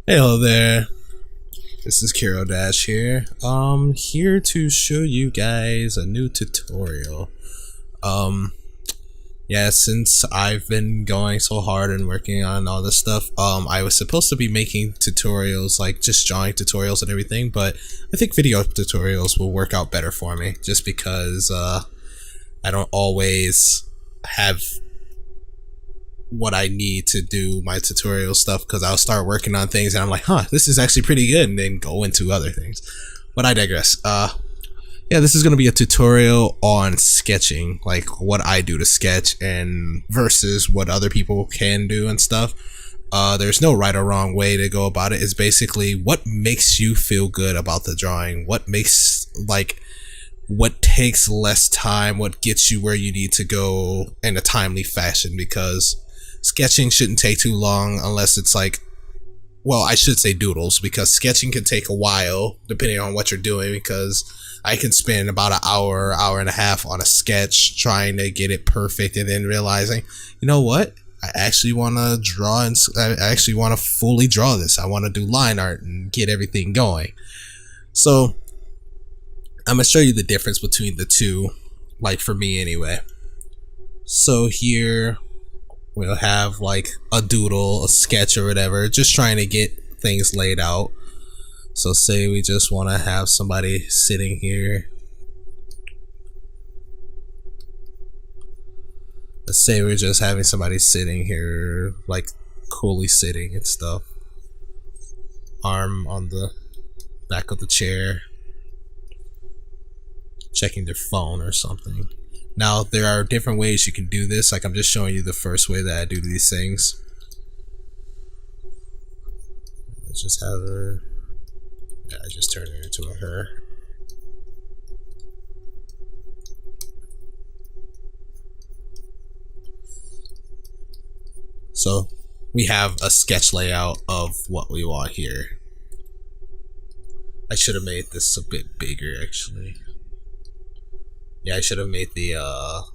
Hello there. This is Kiro Dash here. Here to show you guys a new tutorial. Um, yeah, since I've been going so hard and working on all this stuff, I was supposed to be making tutorials, like just drawing tutorials and everything, but I think video tutorials will work out better for me, just because, I don't always have what I need to do my tutorial stuff, because I'll start working on things and I'm like, this is actually pretty good, and then go into other things. But I digress. Yeah, this is going to be a tutorial on sketching, like what I do to sketch and versus what other people can do and stuff. There's no right or wrong way to go about it. It's basically what makes you feel good about the drawing, what makes, like, what takes less time, what gets you where you need to go in a timely fashion, because sketching shouldn't take too long unless it's like, well, I should say doodles, because sketching can take a while depending on what you're doing, because I can spend about an hour, hour and a half on a sketch trying to get it perfect, and then realizing, you know what? I actually want to draw, and I actually want to fully draw this. I want to do line art and get everything going. So I'm going to show you the difference between the two, like for me anyway. So here we'll have like a doodle, a sketch or whatever, just trying to get things laid out. So say we just want to have somebody sitting here. Let's say we're just having somebody sitting here, like coolly sitting and stuff. Arm on the back of the chair, checking their phone or something. Now, there are different ways you can do this. Like, I'm just showing you the first way that I do these things. Let's just have her. Yeah, I just turned her into a her. So, we have a sketch layout of what we want here. I should have made this a bit bigger, actually. Yeah, I should have made the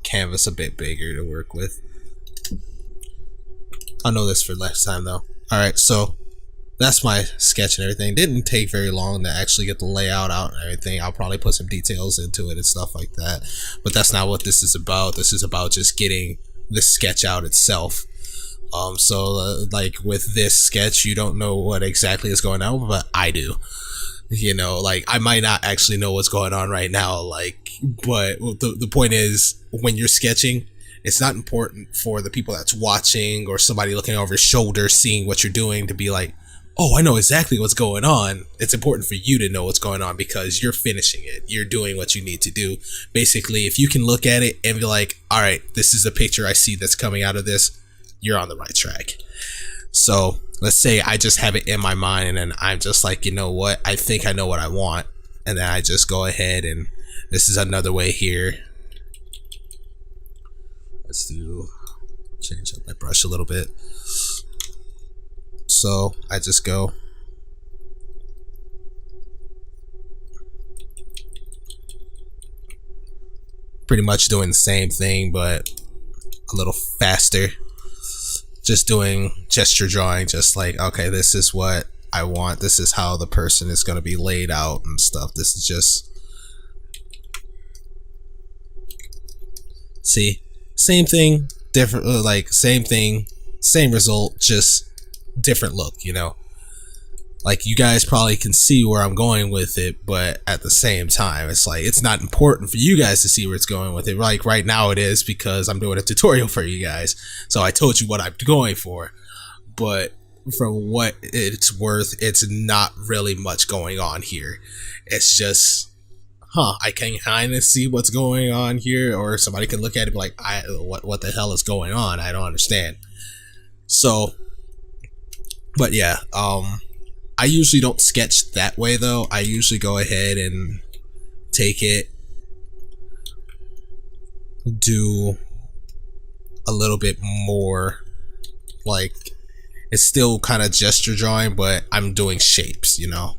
canvas a bit bigger to work with. I'll know this for next time though. Alright, so that's my sketch and everything. Didn't take very long to actually get the layout out and everything. I'll probably put some details into it and stuff like that. But that's not what this is about. This is about just getting the sketch out itself. Like with this sketch, you don't know what exactly is going on, but I do. You know, like, I might not actually know what's going on right now, like, but the point is, when you're sketching, it's not important for the people that's watching or somebody looking over your shoulder seeing what you're doing to be like, oh, I know exactly what's going on. It's important for you to know what's going on because you're finishing it. You're doing what you need to do. Basically, if you can look at it and be like, all right, this is a picture I see that's coming out of this, you're on the right track. So let's say I just have it in my mind and then I'm just like, you know what? I think I know what I want. And then I just go ahead, and this is another way here. Let's change up my brush a little bit. So I just go. Pretty much doing the same thing, but a little faster. Just doing gesture drawing, just like, okay, this is what I want. This is how the person is going to be laid out and stuff. This is just, see, same thing, different, like same thing, same result, just different look, you know? Like, you guys probably can see where I'm going with it, but at the same time, it's like, it's not important for you guys to see where it's going with it. Like, right now it is, because I'm doing a tutorial for you guys. So I told you what I'm going for. But from what it's worth, it's not really much going on here. It's just, I can kind of see what's going on here, or somebody can look at it and be like, what the hell is going on? I don't understand. So, but yeah, I usually don't sketch that way though. I usually go ahead and take it, do a little bit more, like, it's still kind of gesture drawing, but I'm doing shapes, you know?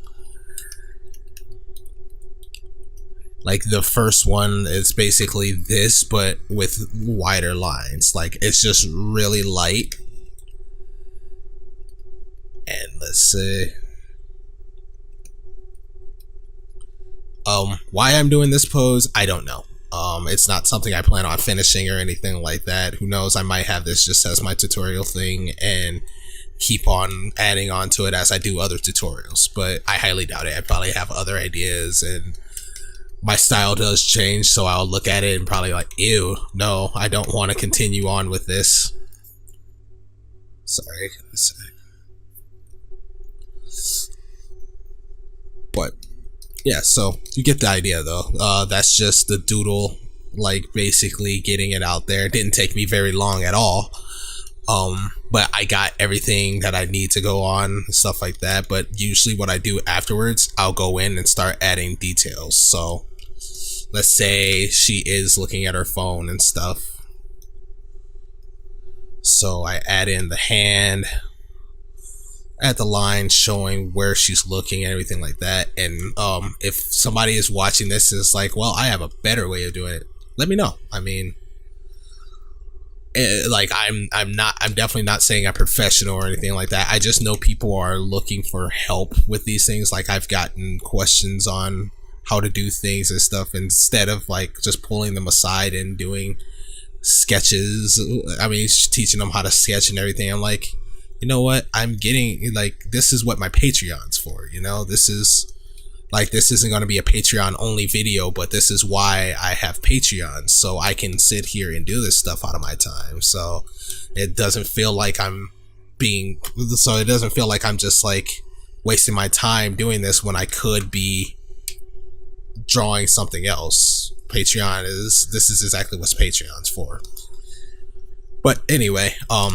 Like, the first one is basically this, but with wider lines. Like, it's just really light. And let's see. Why I'm doing this pose, I don't know. It's not something I plan on finishing or anything like that. Who knows, I might have this just as my tutorial thing and keep on adding on to it as I do other tutorials, but I highly doubt it. I probably have other ideas and my style does change, so I'll look at it and probably like, ew, no, I don't want to continue on with this. Sorry. But yeah, so you get the idea though. That's just the doodle, like basically getting it out there. It didn't take me very long at all. But I got everything that I need to go on and stuff like that. But usually what I do afterwards, I'll go in and start adding details. So let's say she is looking at her phone and stuff. So I add in the hand, add the line showing where she's looking and everything like that. And if somebody is watching this and is like, well, I have a better way of doing it, let me know. I mean, like I'm definitely not saying I'm professional or anything like that. I just know people are looking for help with these things. Like I've gotten questions on how to do things and stuff, instead of like just pulling them aside and doing sketches. I mean, teaching them how to sketch and everything. I'm like, you know what? I'm getting like, this is what my Patreon's for. You know, this is like, this isn't going to be a Patreon only video, but this is why I have Patreon, so I can sit here and do this stuff out of my time. So it doesn't feel like I'm just like wasting my time doing this when I could be drawing something else. This is exactly what Patreon's for. But anyway,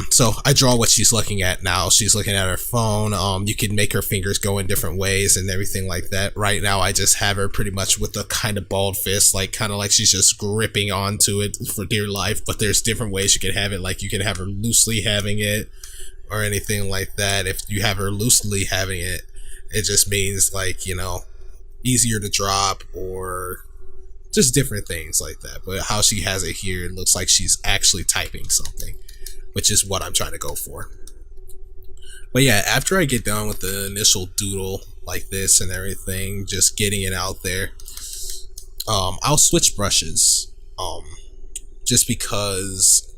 so I draw what she's looking at now. She's looking at her phone. You can make her fingers go in different ways and everything like that. Right now, I just have her pretty much with a kind of balled fist, like kind of like she's just gripping onto it for dear life. But there's different ways you can have it. Like you can have her loosely having it or anything like that. If you have her loosely having it, it just means like, you know, easier to drop or just different things like that. But how she has it here, it looks like she's actually typing something, which is what I'm trying to go for. But yeah, after I get done with the initial doodle like this and everything, just getting it out there, I'll switch brushes, just because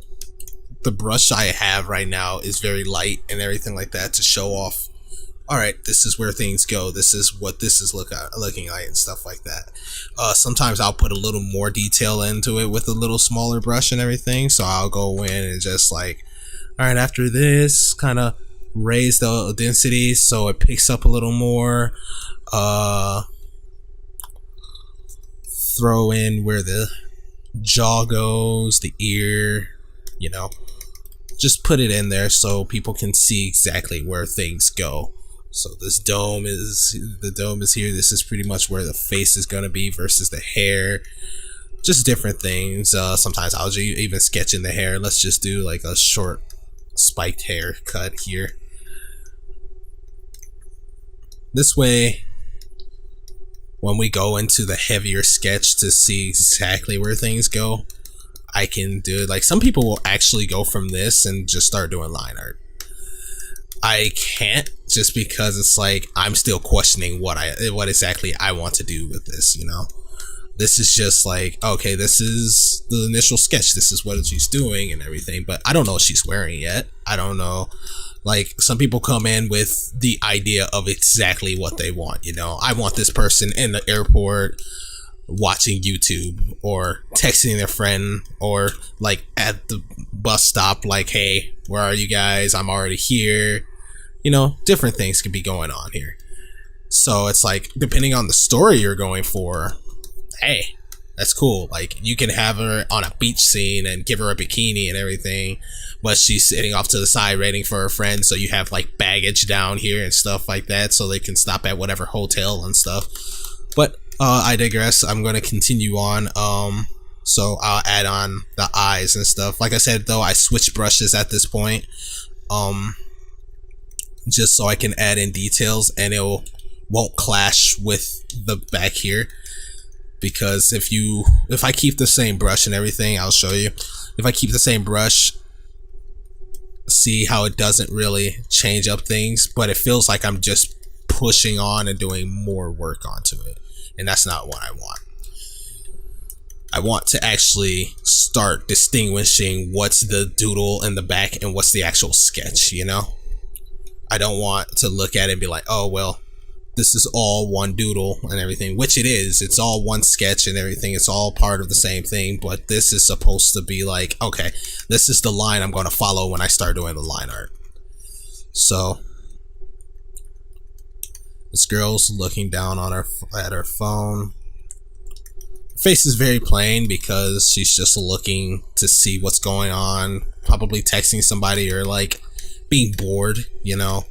the brush I have right now is very light and everything like that, to show off, all right, this is where things go, this is what this is looking like and stuff like that. Sometimes I'll put a little more detail into it with a little smaller brush and everything, so I'll go in and just like, all right, after this, kind of raise the density so it picks up a little more, throw in where the jaw goes, the ear, you know, just put it in there so people can see exactly where things go. So the dome is here. This is pretty much where the face is gonna be versus the hair. Just different things. Sometimes I'll even sketch in the hair. Let's just do like a short spiked hair cut here. This way, when we go into the heavier sketch to see exactly where things go, I can do it. Like some people will actually go from this and just start doing line art. I can't, just because it's like I'm still questioning what exactly I want to do with this, you know. This is just like, okay, this is the initial sketch, this is what she's doing and everything, but I don't know what she's wearing yet. I don't know. Like some people come in with the idea of exactly what they want, you know. I want this person in the airport watching YouTube or texting their friend, or like at the bus stop, like, hey, where are you guys? I'm already here. You know, different things could be going on here. So it's like, depending on the story you're going for, hey, that's cool. Like you can have her on a beach scene and give her a bikini and everything, but she's sitting off to the side waiting for her friend, so you have like baggage down here and stuff like that, so they can stop at whatever hotel and stuff. But I digress. I'm going to continue on. So I'll add on the eyes and stuff. Like I said though, I switch brushes at this point, just so I can add in details and it won't clash with the back here. Because if I keep the same brush and everything, I'll show you. If I keep the same brush, see how it doesn't really change up things, but it feels like I'm just pushing on and doing more work onto it, and that's not what I want. I want to actually start distinguishing what's the doodle in the back and what's the actual sketch, you know? I don't want to look at it and be like, oh, well, this is all one doodle and everything, which it is. It's all one sketch and everything. It's all part of the same thing, but this is supposed to be like, okay, this is the line I'm going to follow when I start doing the line art. So this girl's looking down on at her phone. Her face is very plain because she's just looking to see what's going on, probably texting somebody or like being bored, you know.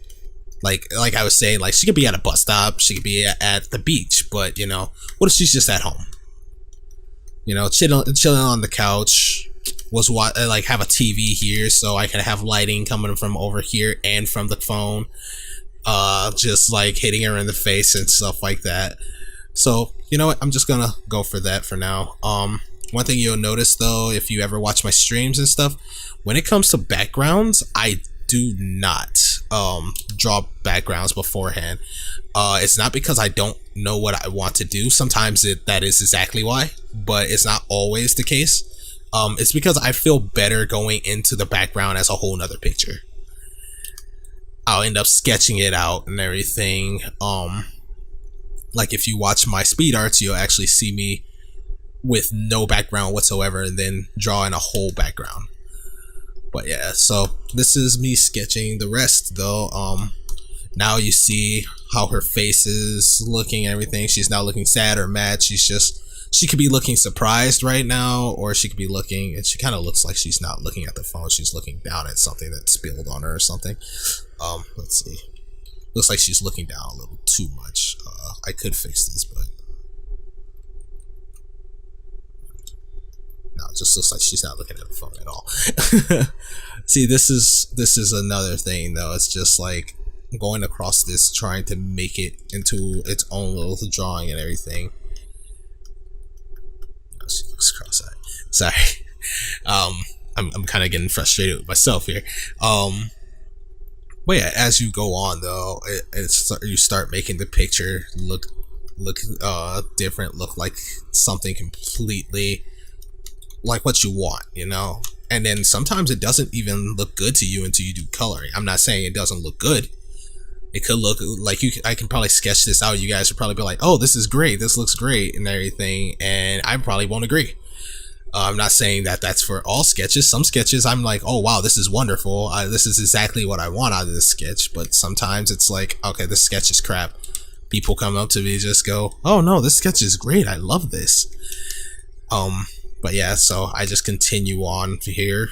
Like I was saying, like she could be at a bus stop, she could be at the beach, but you know, what if she's just at home? You know, chilling on the couch. Like have a TV here so I can have lighting coming from over here and from the phone. Just like hitting her in the face and stuff like that. So you know what? I'm just gonna go for that for now. One thing you'll notice though, if you ever watch my streams and stuff, when it comes to backgrounds, I do not draw backgrounds beforehand. It's not because I don't know what I want to do. Sometimes that is exactly why, but it's not always the case. It's because I feel better going into the background as a whole nother picture. I'll end up sketching it out and everything. Like if you watch my speed arts, you'll actually see me with no background whatsoever and then drawing a whole background. But yeah, so this is me sketching the rest though. Now you see how her face is looking and everything. She's not looking sad or mad. She could be looking surprised right now, or she could be looking, and she kind of looks like she's not looking at the phone. She's looking down at something that spilled on her or something. Let's see. Looks like she's looking down a little too much. I could fix this, but no, it just looks like she's not looking at the phone at all. See, this is another thing though. It's just like going across this, trying to make it into its own little drawing and everything. Oh, she looks cross-eyed. Sorry. I'm kind of getting frustrated with myself here. But yeah, as you go on though, you start making the picture look different, look like something completely like what you want, you know. And then sometimes it doesn't even look good to you until you do coloring. I'm not saying it doesn't look good. It could look like I can probably sketch this out. You guys would probably be like, oh, this is great, this looks great and everything, and I probably won't agree. I'm not saying that that's for all sketches. Some sketches I'm like, oh wow, this is wonderful, this is exactly what I want out of this sketch. But sometimes it's like, okay, this sketch is crap. People come up to me and just go, oh no, this sketch is great, I love this. But yeah, so I just continue on here.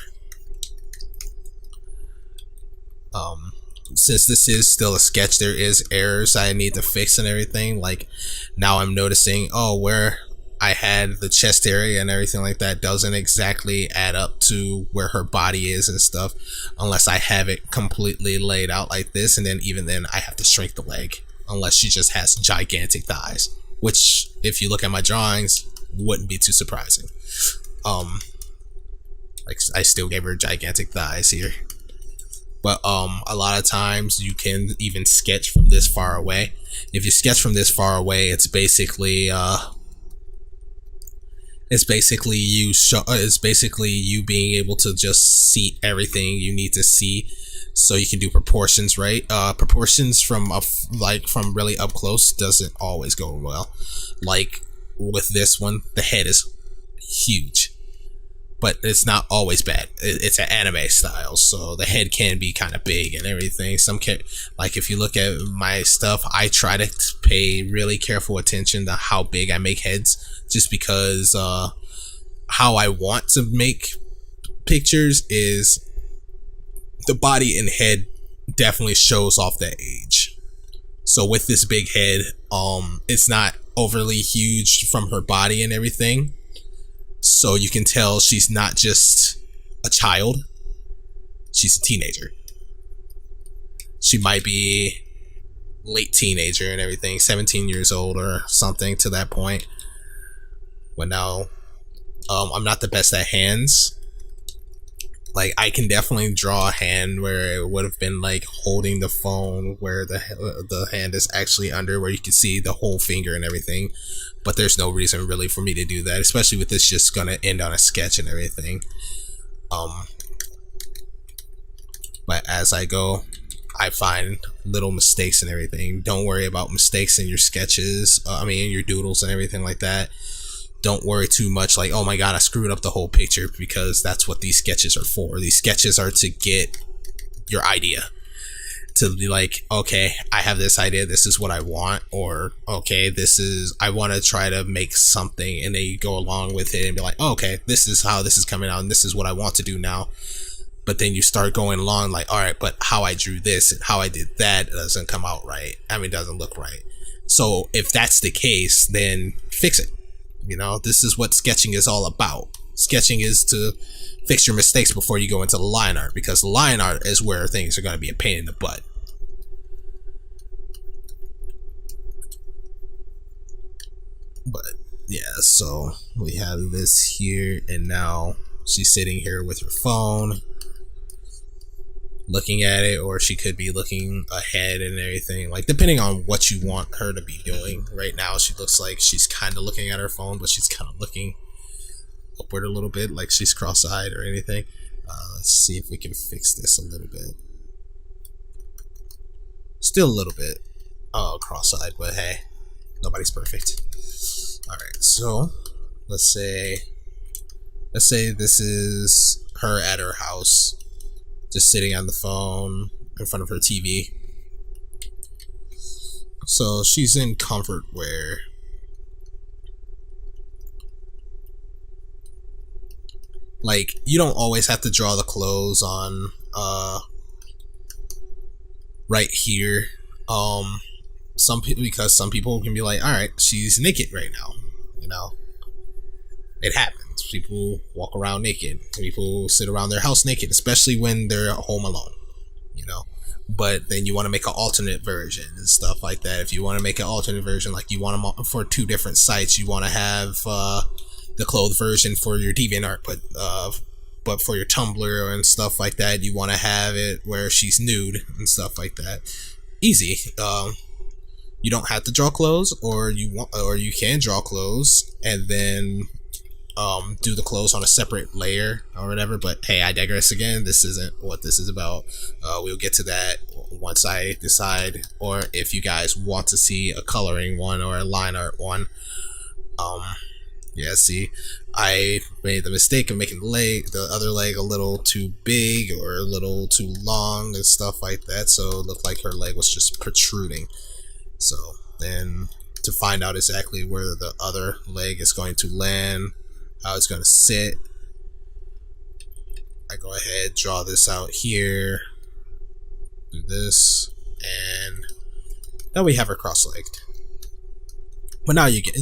Since this is still a sketch, there is errors I need to fix and everything. Like now I'm noticing, oh, where I had the chest area and everything like that doesn't exactly add up to where her body is and stuff, unless I have it completely laid out like this. And then even then I have to shrink the leg, unless she just has gigantic thighs, which if you look at my drawings wouldn't be too surprising. Like I still gave her gigantic thighs here. But a lot of times you can even sketch from this far away. If you sketch from this far away, it's basically you being able to just see everything you need to see, so you can do proportions right. Proportions from really up close doesn't always go well. Like with this one, the head is huge, but it's not always bad. It's an anime style, so the head can be kind of big and everything. Like if you look at my stuff, I try to pay really careful attention to how big I make heads, just because how I want to make pictures is the body and head definitely shows off that age. So with this big head, it's not overly huge from her body and everything, so you can tell she's not just a child, she's a teenager. She might be late teenager and everything, 17 years old or something to that point. But now I'm not the best at hands, Like, I can definitely draw a hand where it would have been like holding the phone, where the hand is actually under, where you can see the whole finger and everything. But there's no reason really for me to do that, especially with this just gonna end on a sketch and everything. But as I go, I find little mistakes and everything. Don't worry about mistakes in your sketches. In your doodles and everything like that. Don't worry too much like, oh my god, I screwed up the whole picture, because that's what these sketches are for. These sketches are to get your idea. To be like, okay, I have this idea, this is what I want, or okay, I want to try to make something, and then you go along with it and be like, oh, okay, this is how this is coming out, and this is what I want to do now. But then you start going along like, all right, but how I drew this and how I did that doesn't come out right. Doesn't look right. So if that's the case, then fix it. This is what sketching is all about. Sketching is to fix your mistakes before you go into the line art, because line art is where things are going to be a pain in the butt. But yeah, so we have this here, and now she's sitting here with her phone looking at it, or she could be looking ahead and everything, like depending on what you want her to be doing. Right now she looks like she's kind of looking at her phone, but she's kind of looking upward a little bit, like she's cross-eyed or anything. Let's see if we can fix this a little bit. Still a little bit cross-eyed, but hey, nobody's perfect. Alright, so let's say this is her at her house, just sitting on the phone in front of her TV. So she's in comfort wear. Like, you don't always have to draw the clothes on right here. Because some people can be like, all right, she's naked right now. It happens. People walk around naked. People sit around their house naked, especially when they're home alone. But then you want to make an alternate version and stuff like that. If you want to make an alternate version, like you want them for two different sites, you want to have the clothed version for your DeviantArt, but for your Tumblr and stuff like that, you want to have it where she's nude and stuff like that. Easy. You don't have to draw clothes, or you can draw clothes and then do the clothes on a separate layer or whatever. But hey, I digress again. This isn't what this is about. We'll get to that once I decide, or if you guys want to see a coloring one or a line art one. Yeah, see, I made the mistake of making the other leg a little too big or a little too long and stuff like that, so it looked like her leg was just protruding. So then, to find out exactly where the other leg is going to land, how it's going to sit, I go ahead, draw this out here, do this, and now we have her cross-legged. But now you get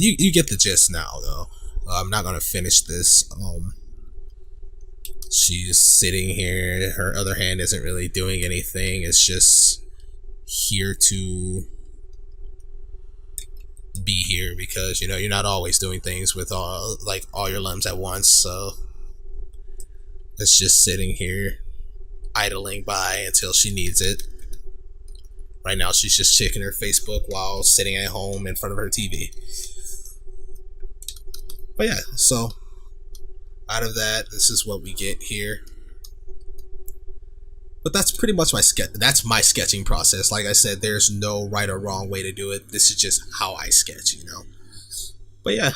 the gist now, though. I'm not gonna finish this. She's sitting here. Her other hand isn't really doing anything. It's just here to be here, because you're not always doing things with all your limbs at once. So it's just sitting here, idling by until she needs it. Right now, she's just checking her Facebook while sitting at home in front of her TV. But yeah, so out of that, this is what we get here. But that's pretty much that's my sketching process. Like I said, there's no right or wrong way to do it. This is just how I sketch, But yeah,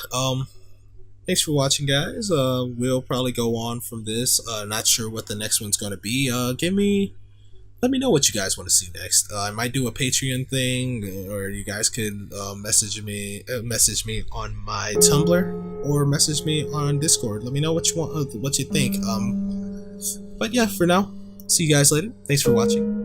thanks for watching, guys. We'll probably go on from this. Not sure what the next one's gonna be. Let me know what you guys want to see next. I might do a Patreon thing, or you guys could message me on my Tumblr, or message me on Discord. Let me know what you want, what you think. But yeah, for now, see you guys later. Thanks for watching.